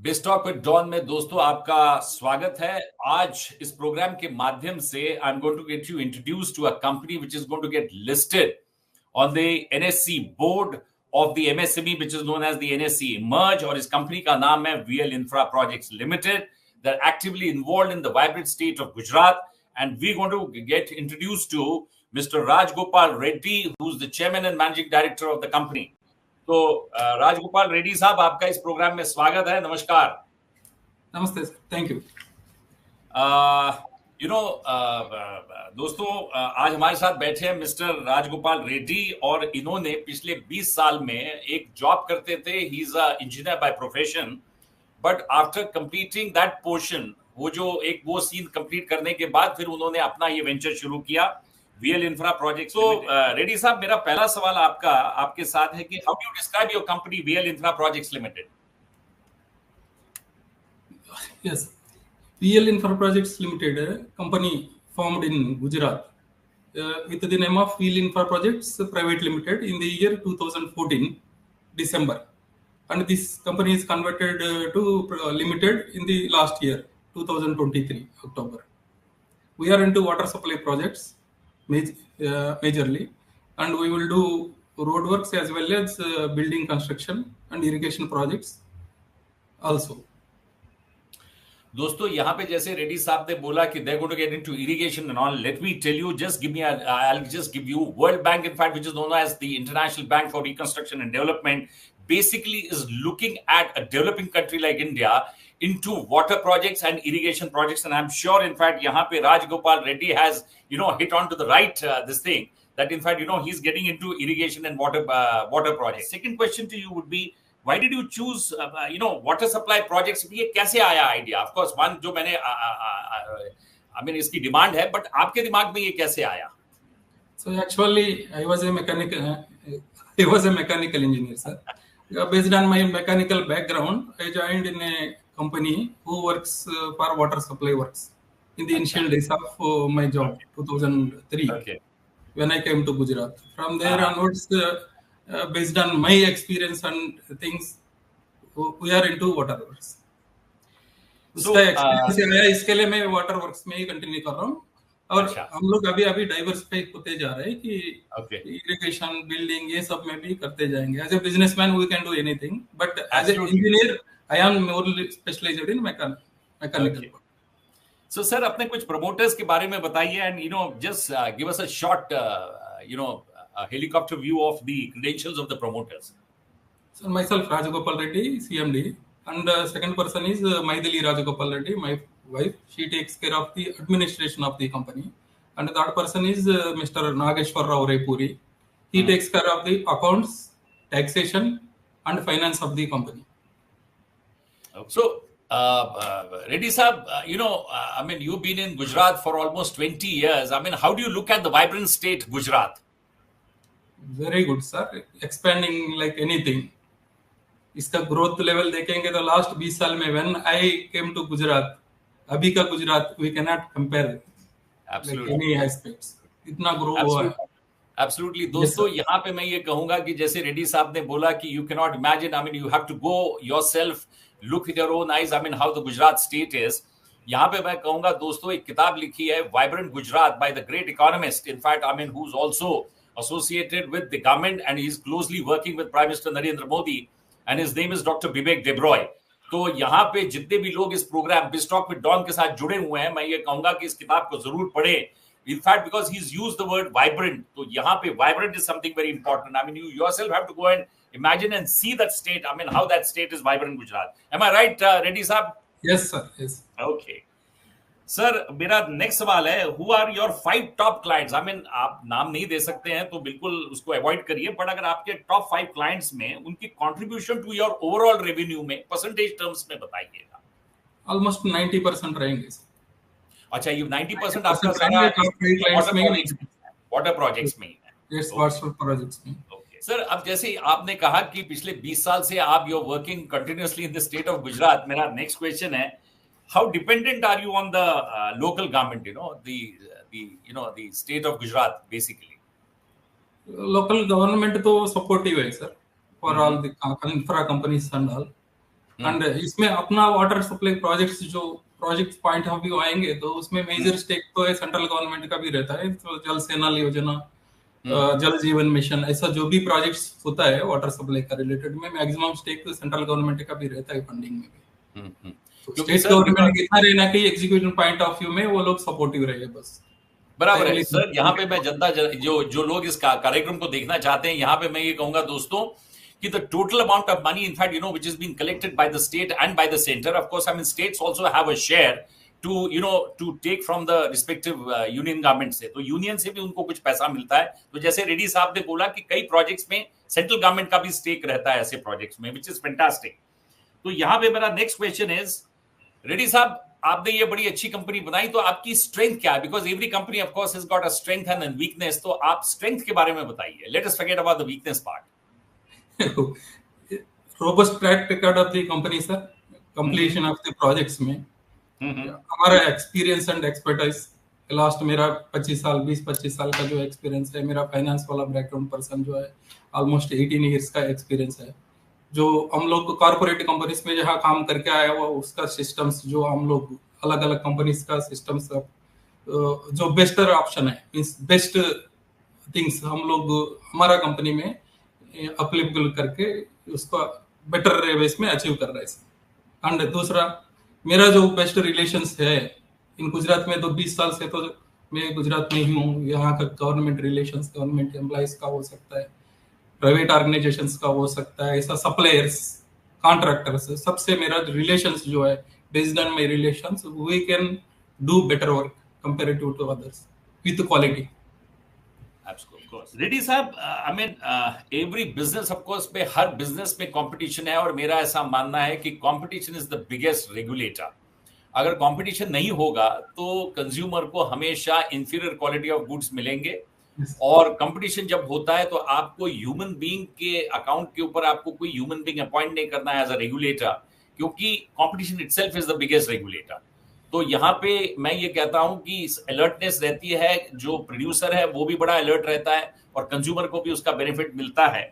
बिस्टॉक with don में दोस्तों आपका स्वागत है। आज इस प्रोग्राम के माध्यम से I am going to get you introduce to a company which is going to get listed on the NSC board of the MSME which is known as the NSC emerge, और इस कंपनी का नाम है VL infra projects limited. They are actively involved in the vibrant state of Gujarat and we going to get introduce to mister Rajagopal Reddy, who is the chairman and managing director of the company. तो राजगोपाल रेड्डी साहब, आपका इस programme में स्वागत है। नमस्कार। नमस्ते sir, thank you. दोस्तों, आज हमारे साथ बैठे हैं मिस्टर राजगोपाल रेड्डी, और इन्होंने पिछले 20 साल में एक जॉब करते थे। He is a engineer by profession, but after completing that portion, वो सीन कंप्लीट करने के बाद फिर उन्होंने अपना ये वेंचर शुरू किया, वीएल इंफ्रा प्रोजेक्ट्स। तो रेड्डी साहब, मेरा पहला सवाल आपके साथ है कि how do you describe your company VL infra projects limited? Yes, VL Infra Projects Limited, a company formed in Gujarat with the name of VL Infra Projects Private Limited in the year 2014 December, and this company is converted to limited in the last year 2023 October. We are into water supply projects majorly, and we will do roadworks as well as building construction and irrigation projects also. दोस्तों, यहाँ पे जैसे रेड्डी साहब ने बोला कि they're going to get into irrigation and all, let me tell you, I'll just give you World Bank, in fact, which is known as the International Bank for Reconstruction and Development, basically is looking at a developing country like India into water projects and irrigation projects. And I'm sure, in fact, यहाँ पे Rajgopal Reddy has, hit on to the right, this thing, that in fact, he's getting into irrigation and water projects. Second question to you would be, why did you choose, water supply projects? ये कैसे आया idea? Of course, one जो मैंने, I mean, इसकी demand है, but आपके दिमाग में ये कैसे आया? So actually, I was a mechanical engineer, sir. Based on my mechanical background, I joined in a company who works for water supply works in the initial days of my job, 2003, when I came to Gujarat. From there onwards, based on my experience and things, we are into water works. उसका experience है, इसके लिए मैं water works में ही continue कर रहा हूँ। और हम लोग अभी डाइवर्सिफाई होते जा रहे हैं कि इरिगेशन, बिल्डिंग, ये सब में भी करते जाएंगे। As a businessman we can do anything, but as a engineer I am more specialised in mechanical. So sir, अपने कुछ प्रमोटर्स के बारे में बताइए, and just give us a short a helicopter view of the credentials of the promoters. So myself, Rajagopal Reddy, CMD, and second person is Maithili Rajagopal Reddy, my wife. She takes care of the administration of the company. And the third person is Mr. Nageshwar Rao Raipuri. He takes care of the accounts, taxation, and finance of the company. Okay. So, Reddy Sahab, I mean, you've been in Gujarat for almost 20 years. I mean, how do you look at the vibrant state Gujarat? Very good, sir. Expanding like anything. इसका growth level देखेंगे तो last 20 साल में when I came to Gujarat, अभी का Gujarat we can not compare like any aspects, इतना grow हुआ है। एब्सोल्युटली दोस्तों, यहाँ पे मैं ये कहूंगा कि जैसे रेड्डी साहब ने बोला कि you can not imagine, I mean you have to go yourself, look with your own eyes, I mean how the Gujarat state is. यहाँ पे मैं कहूंगा दोस्तों, एक किताब लिखी है vibrant Gujarat by the great economist, in fact I mean who is also associated with the government and he's closely working with Prime Minister Narendra Modi, and his name is Dr. Vivek Debroy. तो यहाँ पे जितने भी लोग इस programme बिस्टॉक with don के साथ जुड़े हुए हैं, मैं ये कहूंगा कि इस किताब को जरूर पढ़ें। In fact, because he's used the word vibrant, तो यहाँ पे vibrant is something very important. I mean, you yourself have to go and imagine and see that state. I mean, how that state is vibrant, Gujarat. Am I right, Reddy Saab? Yes, sir. Yes. Okay. Sir, मेरा next सवाल है, who are your 5 top clients? I mean, आप नाम नहीं दे सकते हैं तो बिल्कुल उसको अवॉइड करिए, बट अगर आपके टॉप 5 क्लाइंट्स में उनकी contribution to your overall revenue में परसेंटेज टर्म्स में बताइएगा। ऑलमोस्ट 90% रहेंगे। अच्छा, ये 90% आपका सारा वाटर प्रोजेक्ट्स में है। यस, वाटर प्रोजेक्ट्स में। ओके सर, अब जैसे आपने कहा कि पिछले 20 साल से आप you are working continuously in the state of Gujarat, मेरा नेक्स्ट क्वेश्चन है, how dependent are you on the local government, the state of Gujarat basically? Local government तो supportive है sir for all the infra companies and all. And इसमें अपना water supply projects जो project point of view आएंगे तो उसमें major stake तो central government का भी रहता है, तो जल सेना योजना, जल जीवन मिशन, ऐसा जो भी प्रोजेक्ट्स होता है वाटर सप्लाई का रिलेटेड में मैक्सिमम स्टेक तो सेंट्रल गवर्नमेंट का भी रहता है फंडिंग में भी। तो स्टेट गवर्नमेंट इतना रहना कि एग्जीक्यूशन पॉइंट ऑफ व्यू में वो लोग सपोर्टिव रहे बस। बराबर है सर। यहाँ पे मैं जनता जो लोग इस कार्यक्रम को देखना चाहते हैं, यहाँ पे मैं ये कहूंगा दोस्तों कि the total amount of money, in fact, which has been collected by the state and by the center, of course, I mean, states also have a share to take from the respective union government से, तो union से भी उनको कुछ पैसा मिलता है। तो जैसे रेड्डी साहब ने बोला कि कई प्रोजेक्ट्स में सेंट्रल गवर्नमेंट का भी स्टेक रहता है ऐसे प्रोजेक्ट्स में, विच इज फैंटास्टिक। तो यहाँ पे मेरा नेक्स्ट क्वेश्चन इज, रेड्डी साहब आपने ये बड़ी अच्छी कंपनी बनाई, तो आपकी स्ट्रेंथ क्या है? Because every company of course has got a strength and weakness, तो आप स्ट्रेंथ के बारे में बताइए। Let us forget about the weakness part. robust track record of the company sir, completion of the projects में हमारा एक्सपीरियंस एंड एक्सपर्टाइज लास्ट मेरा 20-25 साल का जो एक्सपीरियंस है, मेरा फाइनेंस वाला बैकग्राउंड पर्सन जो है ऑलमोस्ट 18 इयर्स का एक्सपीरियंस है। जो हम लोग कॉर्पोरेट कंपनीज में जहाँ काम करके आया हुआ उसका सिस्टम्स, जो हम लोग अलग अलग कंपनीज का सिस्टम्स, जो बेस्टर ऑप्शन है मींस बेस्ट थिंग्स हम लोग हमारा कंपनी में अप्लीकेबल करके उसको बेटर वेज में अचीव कर रहे हैं। एंड दूसरा मेरा जो बेस्ट रिलेशंस है इन गुजरात में, तो 20 साल से तो मैं गुजरात में ही हूँ। यहाँ का गवर्नमेंट रिलेशंस, गवर्नमेंट एम्प्लॉइज का हो सकता है, प्राइवेट ऑर्गेनाइजेशंस का हो सकता है, ऐसा सप्लायर्स, कॉन्ट्रैक्टर्स, सबसे मेरा रिलेशंस जो है based on my relations we can do better work comparative to others with quality. Reddy साहब, I mean every business of course में, हर बिजनेस में कंपटीशन है, और मेरा ऐसा मानना है कि competition is the biggest regulator. अगर कंपटीशन नहीं होगा तो कंज्यूमर को हमेशा इंफीरियर क्वालिटी ऑफ गुड्स मिलेंगे, और कंपटीशन जब होता है तो आपको ह्यूमन बीइंग के अकाउंट के ऊपर आपको कोई ह्यूमन बीइंग अपॉइंट नहीं करना है एज अ रेगुलेटर, क्योंकि competition itself is the biggest regulator. तो यहाँ पे मैं ये कहता हूं कि अलर्टनेस रहती है, जो प्रोड्यूसर है वो भी बड़ा अलर्ट रहता है और कंज्यूमर को भी उसका बेनिफिट मिलता है।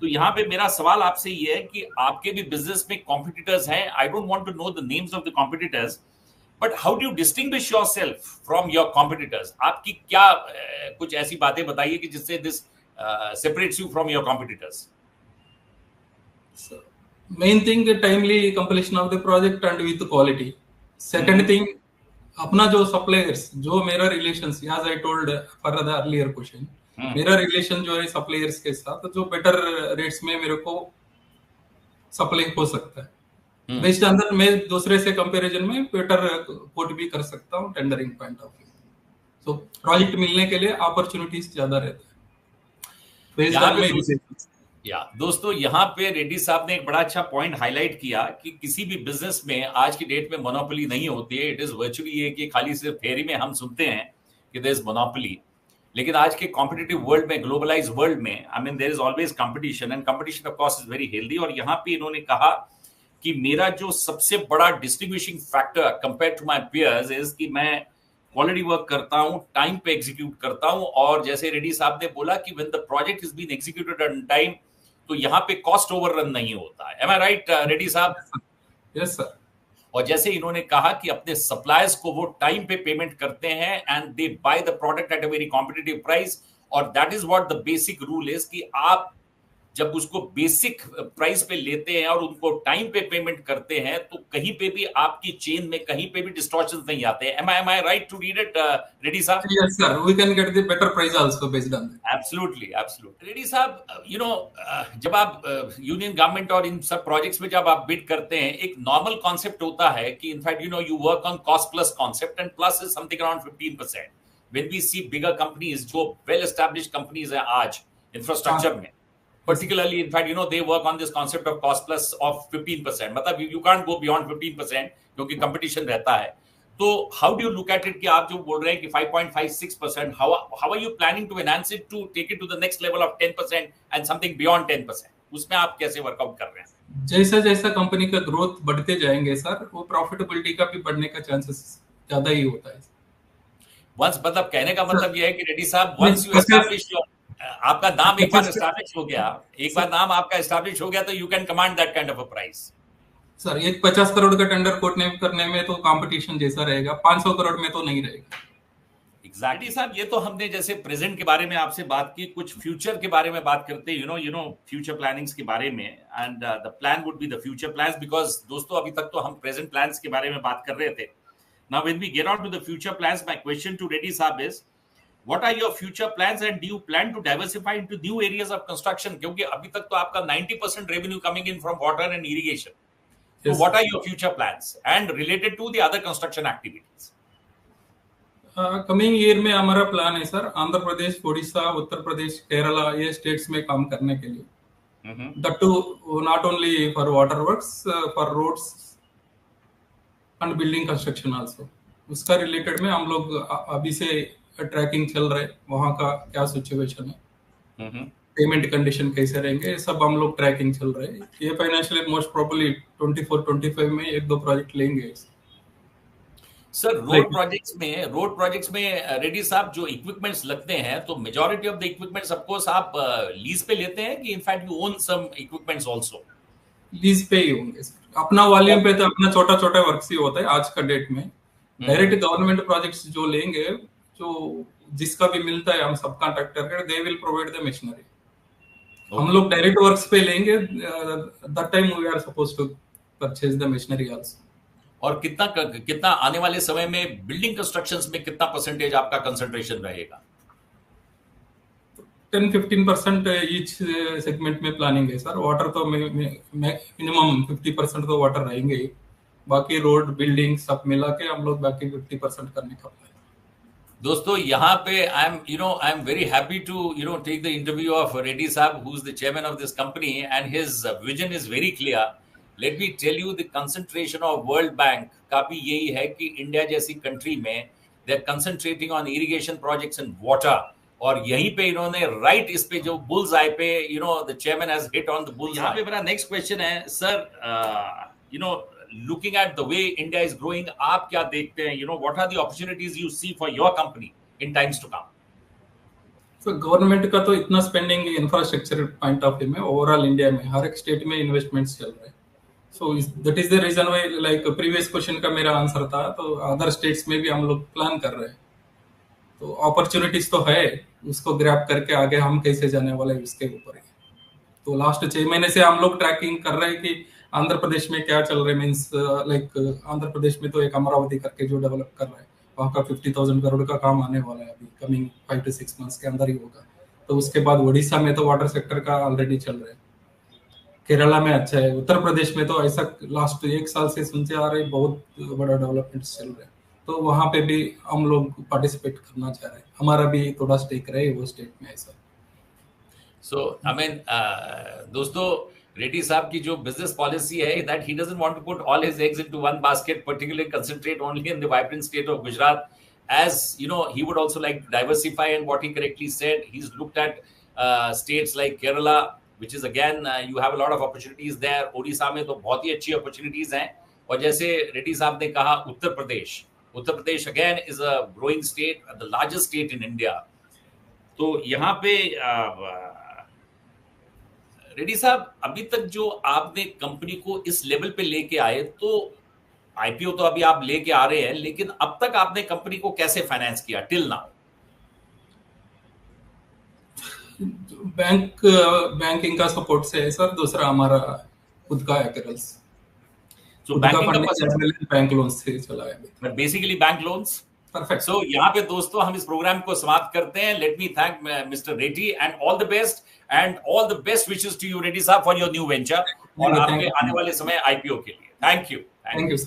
तो यहाँ पे मेरा सवाल आपसे ये है कि आपके भी बिजनेस में कॉम्पिटिटर्स हैं, I don't want to know the names of the competitors, but how do you distinguish yourself from your competitors? आपकी क्या कुछ ऐसी बातें बताइए कि जिससे this separates you from your competitors. Main thing timely completion of the project and with quality. Second thing, अपना जो सप्लायर्स, जो मेरा relations, as I told for the earlier question, मेरा रिलेशन जो है सप्लायर्स के साथ, जो बेटर रेट्स में मेरे को सप्लाई हो सकता है, बेस्ड ऑन दैट मैं दूसरे से कंपैरिजन में बेटर कोट भी कर सकता हूँ टेंडरिंग पॉइंट ऑफ व्यू। तो प्रोजेक्ट मिलने के लिए अपॉर्चुनिटीज ज्यादा रहता है बेस्ड ऑन माय रिलेशंस। दोस्तों, यहाँ पे रेड्डी साहब ने एक बड़ा अच्छा पॉइंट हाईलाइट किया कि किसी भी बिजनेस में आज की डेट में मोनोपोली नहीं होती है। इट इज वर्चुअली ये कि खाली सिर्फ थ्योरी में हम सुनते हैं कि देयर इज मोनोपोली, लेकिन आज के कॉम्पिटिटिव वर्ल्ड में, ग्लोबलाइज वर्ल्ड में, I mean there is always competition, and competition of course is very healthy. और यहाँ पे इन्होंने कहा कि मेरा जो सबसे बड़ा distinguishing factor compare to my peers is कि मैं क्वालिटी वर्क करता हूं, टाइम पे एग्जीक्यूट करता हूं, और जैसे रेड्डी साहब ने बोला कि when the project is been executed on time, तो यहाँ पे कॉस्ट ओवररन नहीं होता है। एम आई राइट रेड्डी साहब? Yes sir. और जैसे इन्होंने कहा कि अपने सप्लायर्स को वो टाइम पे पेमेंट करते हैं and they buy the product at a very competitive price, और that is what the basic rule is कि आप जब उसको बेसिक प्राइस पे लेते हैं और उनको टाइम पे पेमेंट करते हैं, तो कहीं पे भी आपकी चेन में कहीं पे भी डिस्टॉर्शंस नहीं आते हैं। Am I right to read it, Reddy साहब? Yes sir, we can get the better price also based on that. Absolutely. Reddy साहब, जब आप यूनियन गवर्नमेंट और इन सब प्रोजेक्ट्स में जब आप बिड करते हैं, एक नॉर्मल कॉन्सेप्ट होता है कि in fact you work on cost plus concept, and plus is something around 15%। When we see bigger companies, जो वेल एस्टैब्लिश्ड कंपनीज है आज इंफ्रास्ट्रक्चर में, particularly in fact they work on this concept of cost plus of 15%, मतलब you can't go beyond 15% क्योंकि competition रहता है। तो how do you look at it कि आप जो बोल रहे हैं कि 5.56%, how are you planning to enhance it to take it to the next level of 10% and something beyond 10%? उसमें आप कैसे वर्कआउट कर रहे हैं? जैसा जैसा कंपनी का ग्रोथ बढ़ते जाएंगे सर, वो प्रॉफिटेबिलिटी का भी बढ़ने का चांसेस ज्यादा ही होता है। वंस, मतलब कहने का मतलब ये है कि रेड्डी साहब, once you establish your, आपका नाम एक बार एस्टैब्लिश हो गया, एक बार नाम आपका एस्टैब्लिश हो गया, तो you can command that kind of a price. Sir एक 50 करोड़ का टेंडर करने में तो कंपटीशन जैसा रहेगा, 500 करोड़ में तो नहीं रहेगा। एग्जैक्टली साहब, ये तो हमने जैसे प्रेजेंट के बारे में आपसे बात की, कुछ फ्यूचर के बारे में बात करते हैं, यू नो फ्यूचर प्लानिंग्स के बारे में, and the plan would be the future plans, because दोस्तों अभी तक तो हम प्रेजेंट प्लान्स के बारे में बात कर रहे थे। Now when we get on to the future plans, my question to Reddy साहब is, what are your future plans and do you plan to diversify into new areas of construction? क्योंकि अभी तक तो आपका 90% revenue coming in from water and irrigation, so what are your future plans and related to the other construction activities? Coming year में हमारा plan है sir, Andhra Pradesh, Odisha, Uttar Pradesh, Kerala, ये states में काम करने के लिए, that too not only for water works, for roads and building construction also. उसका रिलेटेड में हम लोग अभी से ट्रैकिंग चल रहा है, वहां का क्या सिचुएशन है, पेमेंट कंडीशन कैसे रहेंगे, सब हम लोग ट्रैकिंग चल रहे हैं। ये फाइनेंशियल मोस्ट प्रोबेबली 24-25 में 1-2 प्रोजेक्ट लेंगे सर। रोड प्रोजेक्ट्स में रेड्डी साहब जो इक्विपमेंट्स लगते हैं, तो majority of the equipments of course आप लीज पे लेते हैं कि in fact you own some equipments also? Lease पे ही होंगे सर, अपना वॉल्यूम पे तो अपना छोटा छोटा वर्क ही होता है आज का डेट में। डायरेक्ट गवर्नमेंट प्रोजेक्ट्स जो लेंगे, जो जिसका भी मिलता है हम सब contractor, they will provide the machinery. हम लोग डायरेक्ट वर्क्स पे लेंगे, that time we are supposed to purchase the machinery also. और कितना आने वाले समय में बिल्डिंग कंस्ट्रक्शंस में कितना परसेंटेज आपका कंसंट्रेशन रहेगा? 10-15% ईच सेगमेंट में प्लानिंग है सर। वाटर तो मिनिमम 50% तो वाटर रहेंगे ही, बाकी रोड बिल्डिंग सब मिला के हम लोग बाकी 50% करने का प्लान। दोस्तों यहाँ पे I am very happy to take the interview of Reddy साहब, who is the chairman of this company, and his vision is very clear. Let me tell you, the concentration of world bank का भी यही है कि India जैसी country में they are concentrating on irrigation projects and water, और यहीं पे इन्होंने राइट इस पे जो बुल्स आई पे the chairman has hit on the bulls. यहाँ पे मेरा नेक्स्ट क्वेश्चन है sir, looking at the way India is growing, आप क्या देखते हैं, what are the opportunities you see for your company in times to come? So government का तो इतना spending infrastructure point of view में ओवरऑल इंडिया में हर एक स्टेट में इन्वेस्टमेंट्स चल रहे हैं। So that is the reason why, like previous question का मेरा आंसर था, तो अदर स्टेट्स में भी हम लोग प्लान कर रहे हैं। तो अपॉर्चुनिटीज तो है, उसको ग्रैब करके आगे हम कैसे जाने वाले हैं उसके ऊपर है। तो लास्ट 6 महीने से हम लोग ट्रैकिंग कर रहे हैं कि आंध्र प्रदेश में क्या चल रहा है, मीन्स लाइक आंध्र प्रदेश में तो एक अमरावती करके जो डेवलप कर रहा है, वहाँ का 50,000 करोड़ का काम आने वाला है अभी कमिंग 5 to 6 मंथ्स के अंदर ही होगा। तो उसके बाद ओडिशा में तो वाटर सेक्टर का ऑलरेडी चल रहा है, केरला में अच्छा है, उत्तर प्रदेश में तो ऐसा लास्ट 1 साल से सुनते आ रहे बहुत बड़ा डेवलपमेंट चल रहा है। तो वहाँ पे भी हम लोग पार्टिसिपेट करना चाह रहे हैं, हमारा भी थोड़ा स्टेक रहे वो स्टेट में ऐसा। सो आई मीन दोस्तों, रेड्डी साहब की जो बिजनेस पॉलिसी है, that he doesn't want to put all his eggs into one basket, particularly concentrate only in the vibrant state of Gujarat, as he would also like to diversify, and what he correctly said, he's looked at states like Kerala, which is again you have a lot of opportunities there. Odisha में तो बहुत ही अच्छी opportunities हैं, और जैसे रेड्डी साहब ने कहा Uttar Pradesh again is a growing state, the largest state in India. तो यहाँ पे रेड्डी साहब, अभी तक जो आपने कंपनी को इस लेवल पे लेके आए, तो आईपीओ तो अभी आप लेके आ रहे हैं, लेकिन अब तक आपने कंपनी को कैसे फाइनेंस किया टिल नाउ? बैंकिंग का सपोर्ट से है सर, दूसरा हमारा खुद का एक्रेल्स, सो बैंक लोन्स से चला है, बेसिकली बैंक लोन्स। परफेक्ट। सो यहाँ पे दोस्तों हम इस प्रोग्राम को समाप्त करते हैं। Let me thank mister Reddy and all the best, and all the best wishes to you Reddy साहब फॉर योर न्यू वेंचर और आपके आने वाले समय आईपीओ के लिए। Thank you. Thank you.